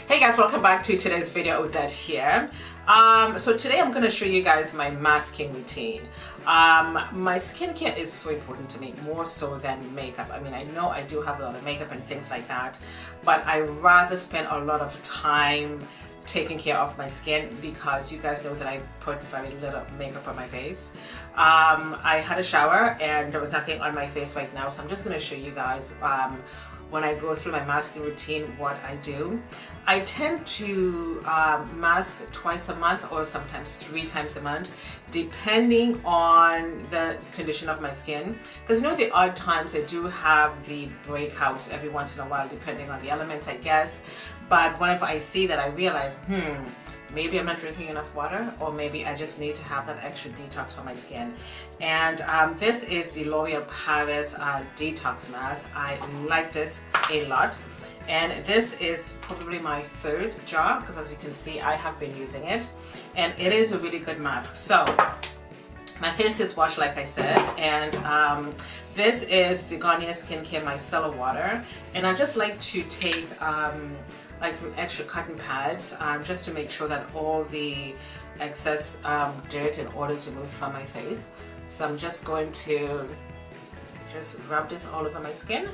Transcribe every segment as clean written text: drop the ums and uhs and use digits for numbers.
Hey guys, welcome back to today's video. Odette here. So today I'm going to show you guys my masking routine. My skincare is so important to me, more so than makeup. I mean, I know I do have a lot of makeup and things like that, but I rather spend a lot of time taking care of my skin because you guys know that I put very little makeup on my face. I had a shower and there was nothing on my face right now, so I'm just going to show you guys when I go through my masking routine what I do. I tend to mask twice a month or sometimes 3 times a month, depending on the condition of my skin. Because you know, the odd times I do have the breakouts every once in a while, depending on the elements, I guess. But whenever I see that, I realize, maybe I'm not drinking enough water, or maybe I just need to have that extra detox for my skin. And this is the L'Oreal Paris Detox Mask. I like this a lot. And this is probably my 3rd jar, because as you can see, I have been using it. And it is a really good mask. So, my face is washed like I said, and this is the Garnier Skincare Micellar water. And I just like to take like some extra cotton pads just to make sure that all the excess dirt and oil is removed from my face. So I'm just going to just rub this all over my skin.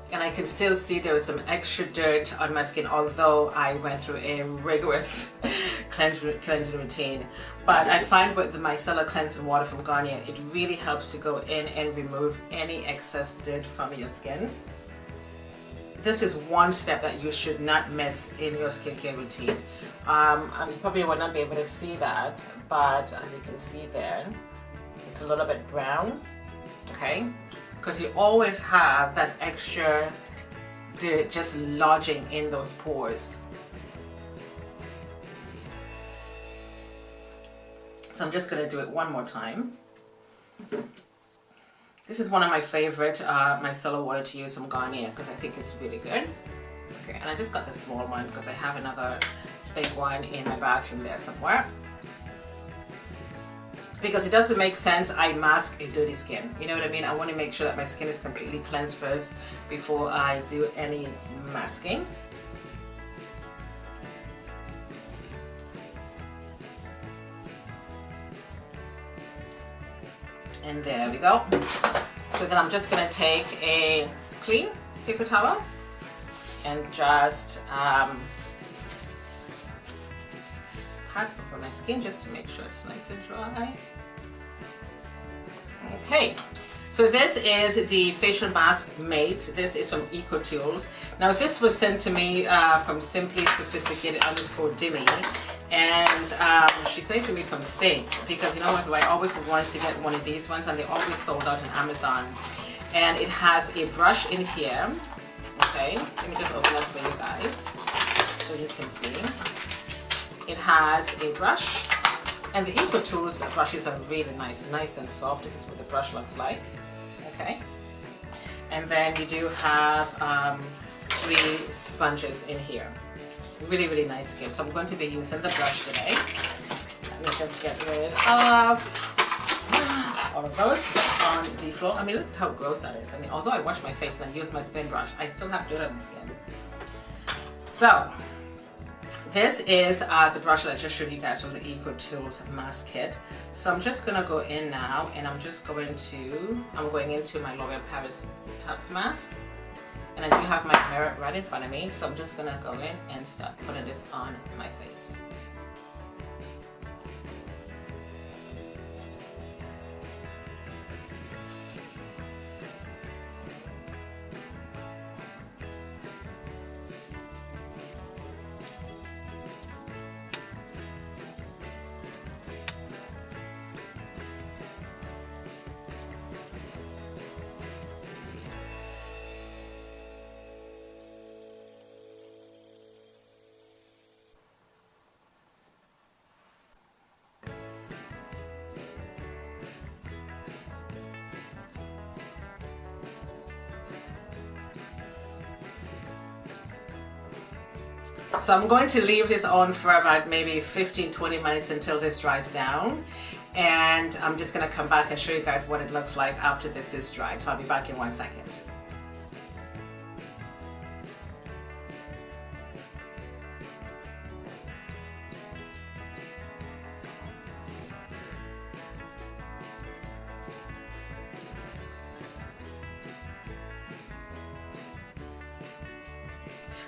And I can still see there is some extra dirt on my skin, although I went through a rigorous cleansing routine. But I find with the Micellar cleansing water from Garnier, it really helps to go in and remove any excess dirt from your skin. This is one step that you should not miss in your skincare routine. You probably will not be able to see that, but as you can see there, it's a little bit brown, okay? Because you always have that extra dirt just lodging in those pores. So I'm just going to do it one more time. This is one of my favorite micellar water to use from Garnier because I think it's really good. Okay, and I just got the small one because I have another big one in my bathroom there somewhere. Because it doesn't make sense I mask a dirty skin. You know what I mean? I want to make sure that my skin is completely cleansed first before I do any masking. And there we go. So then I'm just going to take a clean paper towel and just pat over my skin just to make sure it's nice and dry. Okay, so this is the facial mask Mates. This is from Eco Tools. Now this was sent to me from Simply Sophisticated _Dimmy, and she sent it to me from States because you know what, I always wanted to get one of these ones and they always sold out on Amazon. And it has a brush in here. Okay, let me just open it for you guys so you can see. It has a brush, and the Eco Tools brushes are really nice and soft. This is what the brush looks like. Okay, and then you do have 3 sponges in here. Really nice skin. So I'm going to be using the brush today. Let me just get rid of all of those on the floor. I mean, look how gross that is. I mean, although I wash my face and I use my spin brush, I still have dirt on my skin. So this is the brush that I just showed you guys from the Eco Tools mask kit. So I'm just going to go in now and I'm going into my L'Oreal Paris Detox mask. And I do have my mirror right in front of me, so I'm just going to go in and start putting this on my face. So I'm going to leave this on for about maybe 15-20 minutes until this dries down. And I'm just going to come back and show you guys what it looks like after this is dried. So I'll be back in 1 second.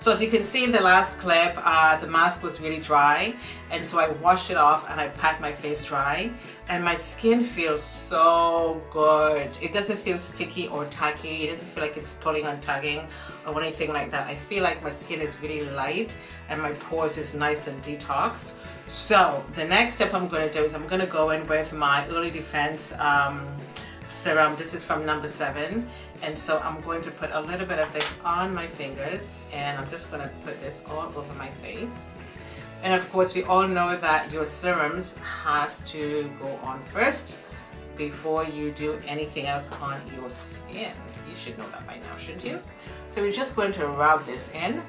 So as you can see in the last clip, the mask was really dry, and so I washed it off and I packed my face dry, and my skin feels so good. It doesn't feel sticky or tacky. It doesn't feel like it's pulling on tugging or anything like that. I feel like my skin is really light and my pores is nice and detoxed. So the next step I'm going to do is I'm going to go in with my Early Defense serum. This is from number 7, and so I'm going to put a little bit of this on my fingers, and I'm just going to put this all over my face. And of course, we all know that your serums has to go on first before you do anything else on your skin. You should know that by now, shouldn't you? So we're just going to rub this in.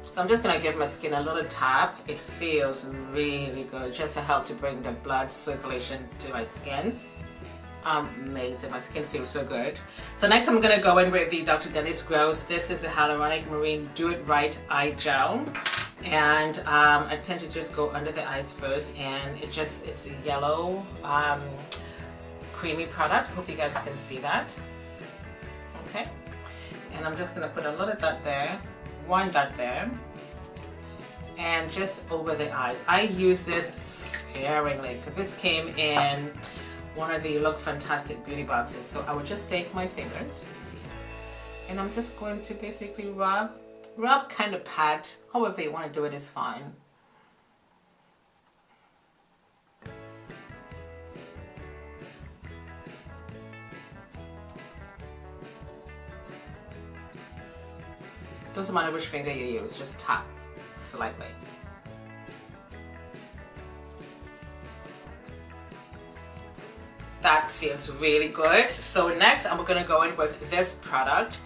So I'm just going to give my skin a little tap. It feels really good, just to help to bring the blood circulation to my skin. Amazing, my skin feels so good. So next I'm going to go in with the Dr. Dennis Gross. This is a Hyaluronic Marine Do It Right Eye Gel. And I tend to just go under the eyes first, and it's a yellow creamy product. Hope you guys can see that. Okay. And I'm just going to put a little dot there. 1 dot there, and just over the eyes. I use this sparingly because this came in one of the Look Fantastic beauty boxes. So I would just take my fingers and I'm just going to basically rub, kind of pat, however you want to do it is fine. Doesn't matter which finger you use, just tap slightly. That feels really good. So next I'm going to go in with this product.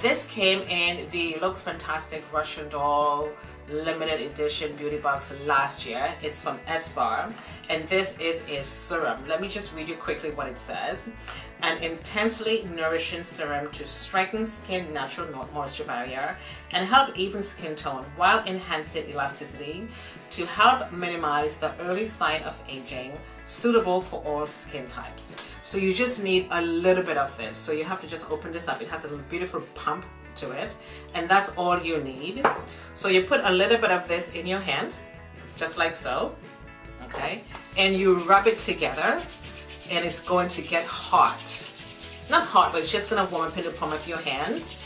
This came in the Look Fantastic Russian Doll limited edition beauty box last year. It's from ESPA, and this is a serum. Let me just read you quickly what it says. An intensely nourishing serum to strengthen skin natural moisture barrier and help even skin tone while enhancing elasticity to help minimize the early sign of aging, suitable for all skin types. So you just need a little bit of this. So you have to just open this up. It has a beautiful pump to it, and that's all you need. So you put a little bit of this in your hand, just like so, okay, and you rub it together, and it's going to get hot. Not hot, but it's just going to warm up in the palm of your hands.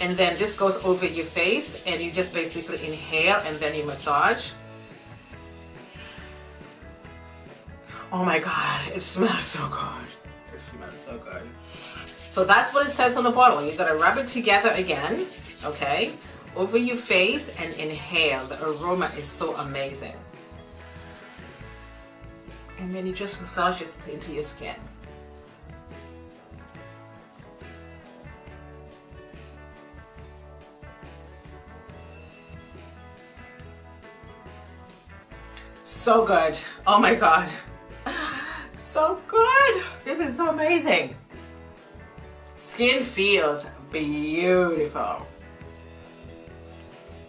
And then this goes over your face, and you just basically inhale, and then you massage. Oh my God, it smells so good. It smells so good. So that's what it says on the bottle. You're going to rub it together again, okay, over your face and inhale. The aroma is so amazing. And then you just massage it into your skin. So good. Oh my God. So good. This is so amazing. Skin feels beautiful.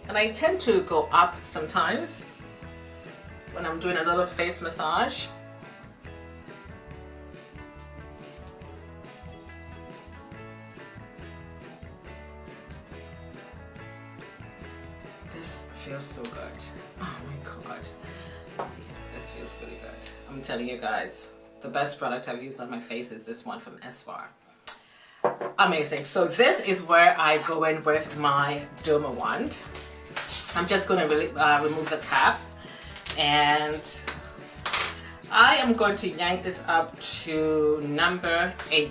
And I tend to go up sometimes when I'm doing a little face massage. This feels so good. Oh my God. This feels really good. I'm telling you guys, the best product I've used on my face is this one from ESPA. Amazing. So this is where I go in with my Derma Wand. I'm just going to remove the cap, and I am going to yank this up to number 8,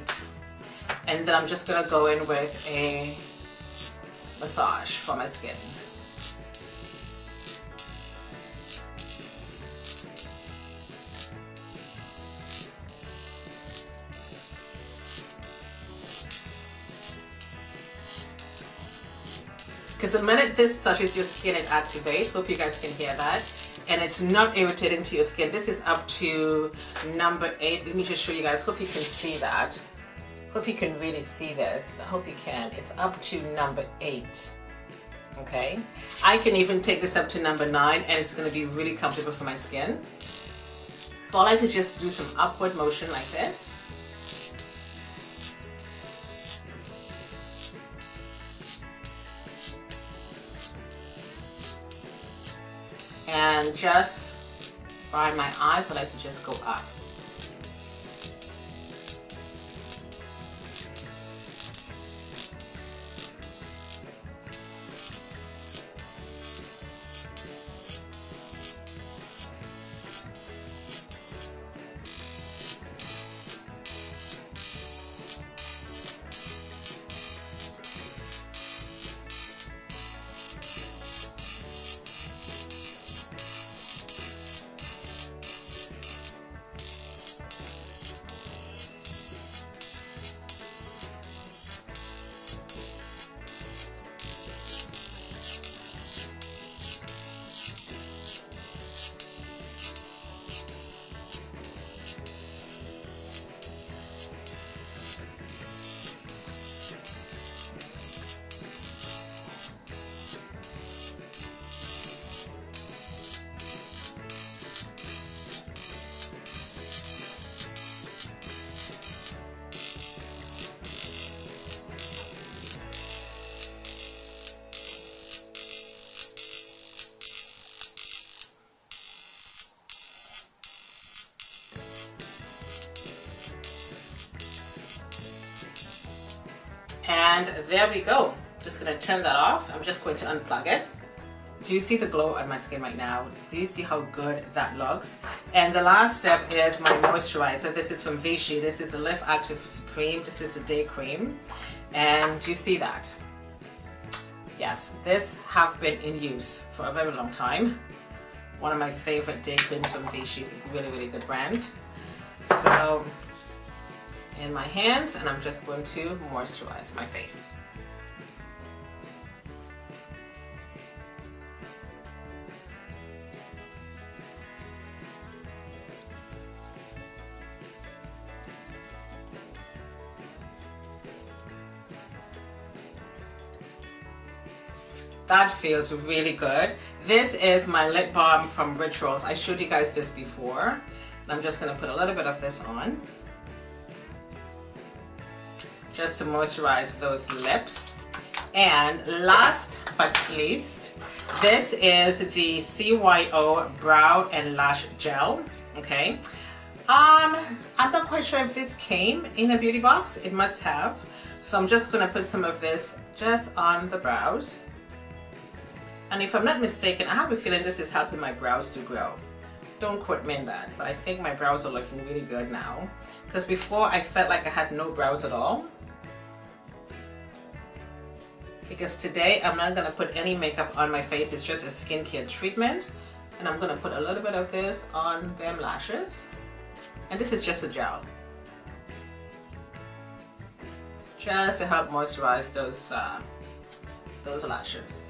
and then I'm just going to go in with a massage for my skin. because the minute this touches your skin, it activates. Hope you guys can hear that. And it's not irritating to your skin. This is up to number 8. Let me just show you guys. Hope you can see that. Hope you can really see this. I hope you can. It's up to number 8. Okay. I can even take this up to number 9, and it's going to be really comfortable for my skin. So I like to just do some upward motion like this. And just by my eyes, I like to just go up. And there we go. Just going to turn that off. I'm just going to unplug it. Do you see the glow on my skin right now? Do you see how good that looks? And the last step is my moisturizer. This is from Vichy. This is a LiftActiv Supreme. This is the day cream. And do you see that? Yes, this have been in use for a very long time. One of my favorite day creams from Vichy. Really, really good brand. So in my hands, and I'm just going to moisturize my face. That feels really good. This is my lip balm from Rituals. I showed you guys this before, and I'm just going to put a little bit of this on, just to moisturize those lips. And last but least, this is the CYO Brow and Lash Gel. Okay, I'm not quite sure if this came in a beauty box. It must have. So I'm just going to put some of this just on the brows. And if I'm not mistaken, I have a feeling this is helping my brows to grow. Don't quote me on that, but I think my brows are looking really good now. Because before I felt like I had no brows at all. Because today I'm not going to put any makeup on my face. It's just a skincare treatment. And I'm going to put a little bit of this on them lashes. And this is just a gel. Just to help moisturize those lashes.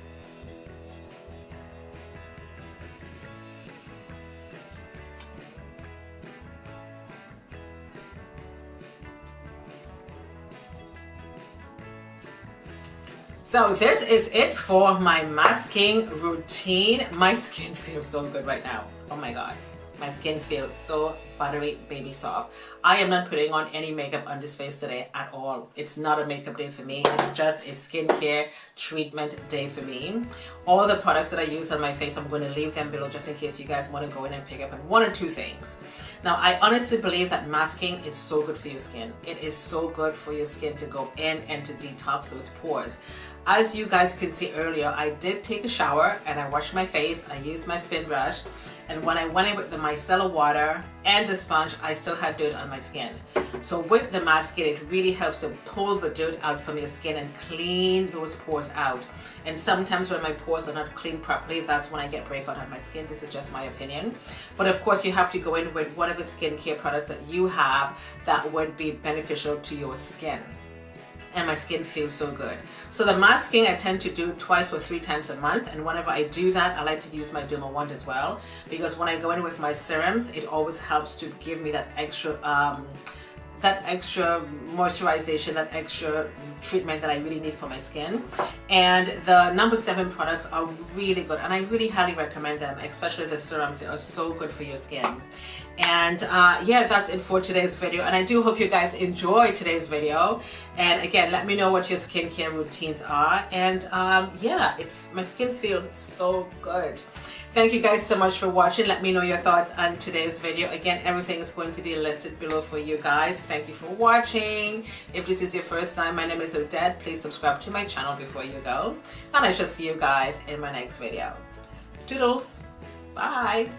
So this is it for my masking routine. My skin feels so good right now. Oh my god. My skin feels so buttery, baby soft. I am not putting on any makeup on this face today at all. It's not a makeup day for me. It's just a skincare treatment day for me. All the products that I use on my face, I'm going to leave them below just in case you guys want to go in and pick up on one or two things. Now, I honestly believe that masking is so good for your skin. It is so good for your skin to go in and to detox those pores. As you guys can see earlier, I did take a shower and I washed my face. I used my spin brush. And when I went in with the micellar water and the sponge, I still had dirt on my skin. So with the masking, it really helps to pull the dirt out from your skin and clean those pores out. And sometimes when my pores are not cleaned properly, that's when I get breakout on my skin. This is just my opinion. But of course, you have to go in with whatever skincare products that you have that would be beneficial to your skin. and my skin feels so good. So the masking I tend to do twice or 3 times a month, and whenever I do that, I like to use my Derma Wand as well, because when I go in with my serums, it always helps to give me that extra moisturization, that extra treatment that I really need for my skin. And the number 7 products are really good, and I really highly recommend them, especially the serums. They are so good for your skin. And yeah, that's it for today's video, and I do hope you guys enjoyed today's video. And again, let me know what your skincare routines are. And yeah, my skin feels so good. Thank you guys so much for watching. Let me know your thoughts on today's video. Again, everything is going to be listed below for you guys. Thank you for watching. If this is your first time, my name is Odette. Please subscribe to my channel before you go. And I shall see you guys in my next video. Toodles. Bye.